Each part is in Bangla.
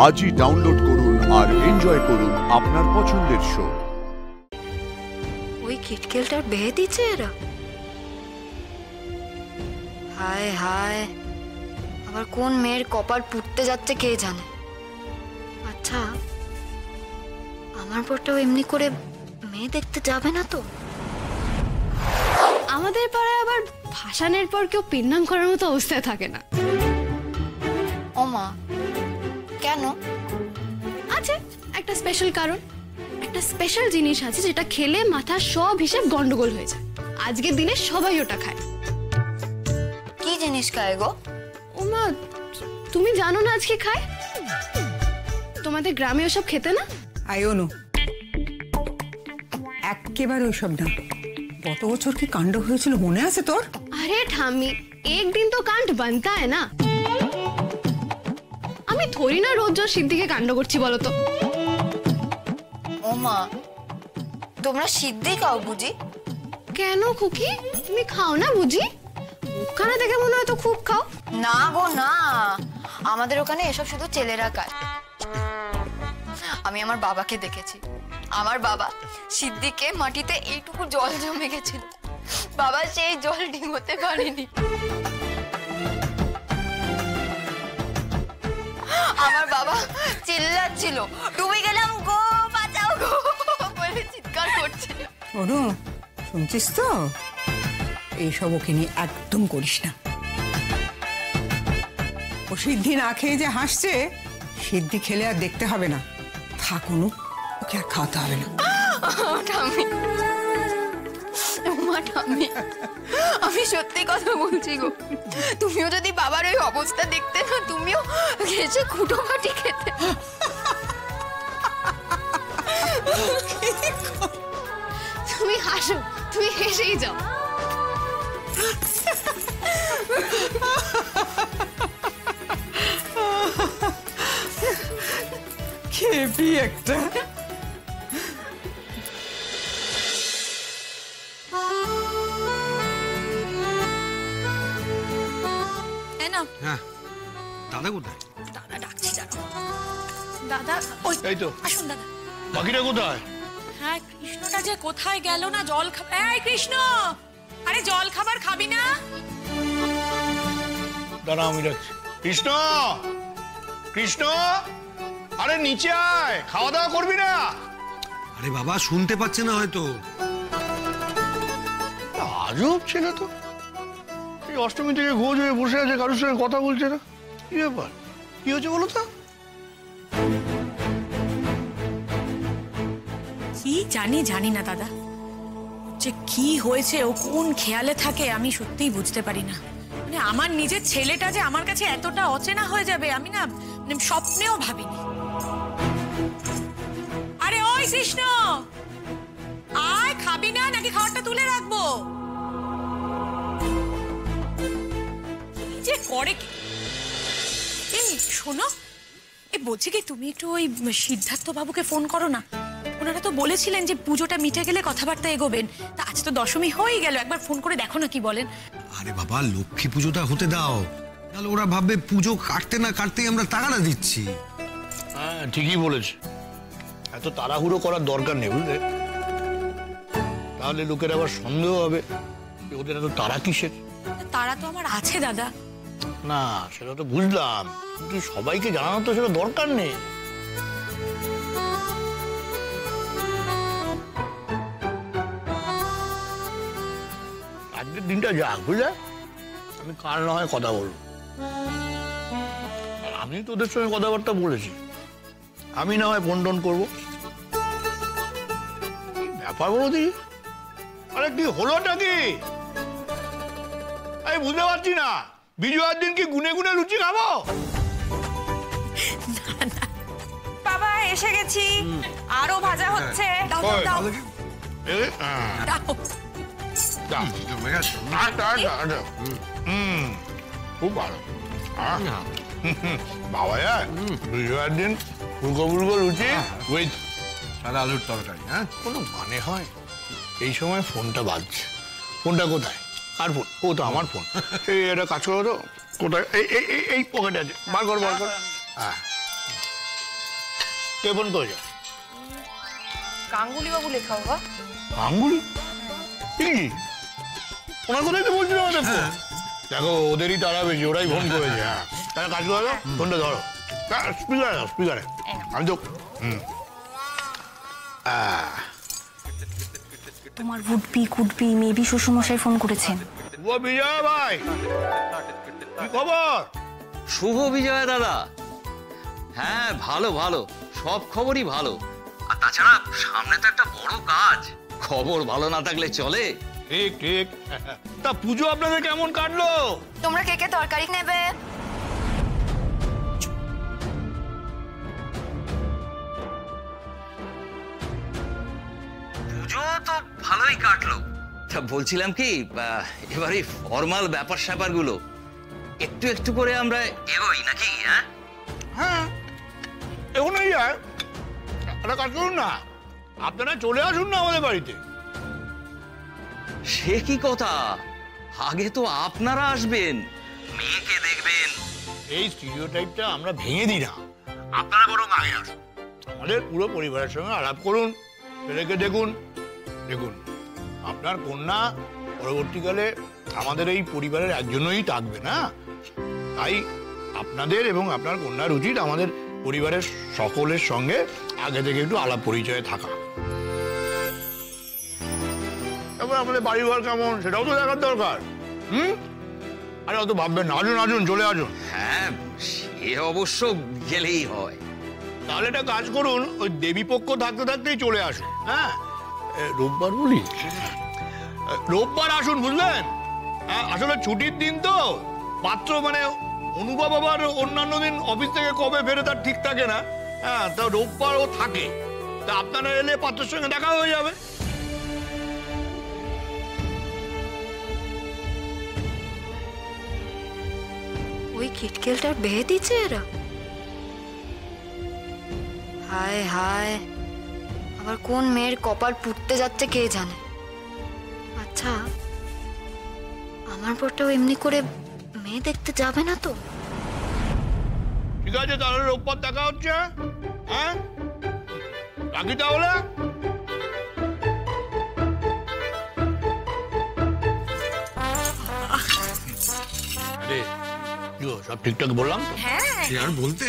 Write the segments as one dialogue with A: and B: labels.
A: আজই ডাউনলোড করুন আর এনজয় করুন আপনার পছন্দের শো।
B: ওই কিটকেলটার বিয়ে দিচ্ছে এরা? হায় হায়, আবার কোন মেয়ের কপাল পুড়তে যাচ্ছে কে জানে। আচ্ছা, আমার পরটাও এমনি করে মেয়ে দেখতে যাবে না তো?
C: আমাদের পাড়ায় আবার ভাসানের পর কেউ পিন্নাম করার মতো অবস্থায় থাকে না।
B: ও মা, কেন?
C: আছে একটা স্পেশাল কারণ, একটা স্পেশাল জিনিস আছে যেটা খেলে মাথার সব হিসেব গন্ডগোল হয়ে যায়। আজকের দিনে সবাই ওটা খায়।
B: কি জিনিস খায় গো?
C: ও মা, তুমি জানো না আজকে খায়? তোমাদের গ্রামে ওসব খেতে না?
D: আয়োনু, একেবারে ওইসব না। গত বছর কি কাণ্ড হয়েছিল মনে আছে তোর?
C: আরে ঠাম্মি, একদিন তো কাণ্ড বানতা হয় না। আমি থরি না রোজ রোজ সিদ্ধিকে কাণ্ড করছি বলো তো।
B: ও মা, তোমরা সিদ্ধি খাও বুঝি?
C: কেন খুকি, তুমি খাও না বুঝি? মুখখানা দেখে মনে হয় তো খুব খাও।
B: না গো না, আমাদের ওখানে এসব শুধু ছেলেরা খায়। আমি আমার বাবাকে দেখেছি, আমার বাবা সিদ্দিকে মাটিতে এইটুকু জল জমে গেছিল, বাবা সেই জল ডিঙোতে পারেনি। আমার বাবা চিল্লাচ্ছিল, ডুবে গেলাম গো, বাঁচাও গো বলে চিৎকার করছিল।
D: অনু, শুনছিস তো? এইসব ওকে নিয়ে একদম করিস না। ও সিদ্ধি না খেয়ে যে হাসছে, সিদ্ধি খেলে আর দেখতে হবে না। থাক অনু, ওকে আর খাওয়াতে হবে না।
B: ঠাম্মি, মা ঠাম্মি, আমি সত্যি কথা বলছি গো, তুমিও যদি বাবার ওই অবস্থা দেখতে না, তুমিও ঘেসে খুঁটো মাটি খেতে।
C: তুমি হাসো, তুমি হেসেই যাও।
D: খেপি একটা।
E: হ্যাঁ, দাদা কোথায়?
F: দাদা ডাকছি জানো। দাদা ওই
E: এই তো।
F: আসুন দাদা।
E: বাকিটা কোথায়?
F: হ্যাঁ, কৃষ্ণটা যে কোথায় গেল না জল খাবে। এই কৃষ্ণ, আরে জল খাবার খাবি না?
E: দাঁড়া, আমি রাখছি। কৃষ্ণ, কৃষ্ণ, আরে নিচে আয়, খাওয়া দাওয়া করবি না?
G: আরে বাবা, শুনতে পাচ্ছে না হয়তো।
E: আজব ছেলে তো, এই অষ্টমী থেকে গোজ হয়ে বসে আছে, কারোর সঙ্গে কথা বলছে না। কি ব্যাপার, কি হচ্ছে বলো তো?
F: কি জানি না দাদা, যে কি হয়েছে, ও কোন খেয়ালে থাকে আমি সত্যিই বুঝতে পারি না। মানে আমার নিজের ছেলেটা যে আমার কাছে এতটা অচেনা হয়ে যাবে, আমি না মানে স্বপ্নেও ভাবিনি। আরে ওই কৃষ্ণ, আয়, খাবি না নাকি খাবারটা তুলে রাখবো? কি যে করে কি। এই শোনো, এ বলছি কি, তুমি একটু ওই সিদ্ধার্থ বাবুকে ফোন করো না। ওনারা তো বলেছিলেন যে পুজোটা মিটে গেলে কথাবার্তা এগোবেন। তা আজ তো দশমী হয়ে গেল, একবার ফোন করে দেখো না কি বলেন।
G: আরে বাবা, লক্ষ্মী পুজোটা হতে দাও, তাহলে ওরা ভাববে পুজো কাটতে না কাটতেই আমরা টাকাটা দিচ্ছি।
E: হ্যাঁ, ঠিকই বলেছে, এত তাড়াহুড়ো করার দরকার নেই বুঝলে। তাহলে লোকের আবার সন্দেহ হবে যে ওদের এত তাড়া কিসের।
F: তারা তো আমার আছে দাদা।
E: না, সেটা তো বুঝলাম, কিন্তু সবাইকে জানানো তো সেটা দরকার নেই। আজকের দিনটা যাক বুঝলে, আমি কাল না হয় কথা বলবো। আর আমি তোদের সঙ্গে কথাবার্তা বলেছি, আমি না হয় ফোন টোন করবো। কি ব্যাপার বলো দেখি, আরে কি হলোটা কি আমি বুঝতে পারছি না। বিজয়ার দিন কি গুনে গুনে লুচি খাবো?
F: বাবা এসে গেছি, আরো ভাজা হচ্ছে। দাও দাও দাও দাও।
E: খুব ভালো। বাবা বিজয়ার দিন ফুলকো ফুলকো লুচি উইথ
G: সাদা আলুর তরকারি। হ্যাঁ,
E: কোনো মানে হয়? এই সময় ফোনটা বাজছে, ফোনটা কোথায়? আর ফোন? ও তো আমার ফোন। এই এটা কাজ করো তো, কোথায়? এই পকেটে আছে, বার কর বার কর। হ্যাঁ, কে ফোন করেছে?
F: গাঙ্গুলি বাবু লেখা বাবা।
E: গাঙ্গুলি? কি ওনার কথাই তো বলছিল আমাদের ফোন। দেখো ওদেরই তারা বেশি, ওরাই ফোন করেছে। হ্যাঁ তাহলে কাজ করো, ফোনটা ধরো। স্পিকারে আমি তো
H: তোমার উডবি কুডবি মেবি শ্বশুরমশাই ফোন করেছেন।
E: ও বিজয় ভাই, কি খবর?
I: শুভ বিজয় দাদা। হ্যাঁ ভালো ভালো, সব খবরই ভালো। আর তাছাড়া সামনে তো একটা বড় কাজ, খবর ভালো না থাকলে চলে।
E: ঠিক ঠিক। তা পুজো আপনাদের কেমন কাটলো?
B: তোমরা কে কে তরকারি নেবে?
I: পুজো তো ভালোই কাটলো। তা বলছিলাম কি, এবার এই ফর্মাল ব্যাপার স্যাপার গুলো একটু একটু করে আমরা এগোই নাকি?
E: হ্যাঁ এখনই যায়। একটা কাজ করুন না, আপনারা চলে আসুন না আমাদের বাড়িতে।
I: সে কি কথা, আগে তো আপনারা আসবেন, মেয়েকে দেখবেন।
E: এই স্টিরিওটাইপটা আমরা ভেঙে দিই না, আপনারা বরং আগে আসুন, আমাদের পুরো পরিবারের সঙ্গে আলাপ করুন, ছেলেকে দেখুন। দেখুন আপনার কন্যা পরবর্তীকালে আমাদের এই পরিবারের একজনই থাকবে না, তাই আপনাদের এবং আপনার কন্যার উচিত আমাদের পরিবারের সকলের সঙ্গে আগে থেকে একটু আলাপ পরিচয়ে থাকা। তারপর আমাদের বাড়িঘর কেমন সেটাও তো দেখার দরকার। আরে অত ভাববেন না, আসুন আসুন চলে আসুন।
I: হ্যাঁ সে অবশ্য গেলেই হয়।
E: তাহলে একটা কাজ করুন, ওই দেবী পক্ষ থাকতে থাকতেই চলে আসুন। হ্যাঁ রোববার বলি, রোববার আসুন বুঝলেন। হ্যাঁ আসলে ছুটির দিন তো, পাত্র মানে অনুভব আবার অন্যান্য দিন অফিস থেকে কবে ফেরে তার ঠিক থাকে না। হ্যাঁ তা রোববার ও থাকে, তা আপনারা এলে পাত্রের সঙ্গে দেখা হয়ে যাবে।
B: ওই কিটকেলটার বেয়ে দিচ্ছে এরা। হায় হায়, আবার কোন মেয়ের কপাল পুড়তে যাচ্ছে কে জানে। আচ্ছা আমার পরটাও এমনি করে মেয়ে দেখতে যাবে না তো?
E: ঠিক আছে তাহলে রোববার দেখা হচ্ছে। হ্যাঁ রাখি তাহলে। আরে সব ঠিকঠাক বললাম তো?
F: হ্যাঁ
G: আর বলতে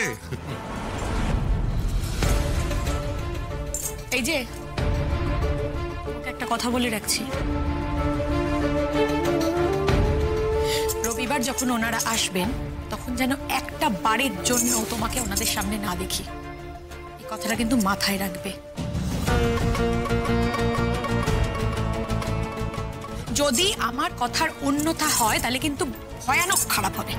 F: এই যে ওকে একটা কথা বলে রাখছি, রবিবার যখন ওনারা আসবেন তখন যেন একটা বারের জন্য তোমাকে ওনাদের সামনে না দেখি, এই কথাটা কিন্তু মাথায় রাখবে। যদি আমার কথার অন্যথা হয় তাহলে কিন্তু ভয়ানক খারাপ হবে।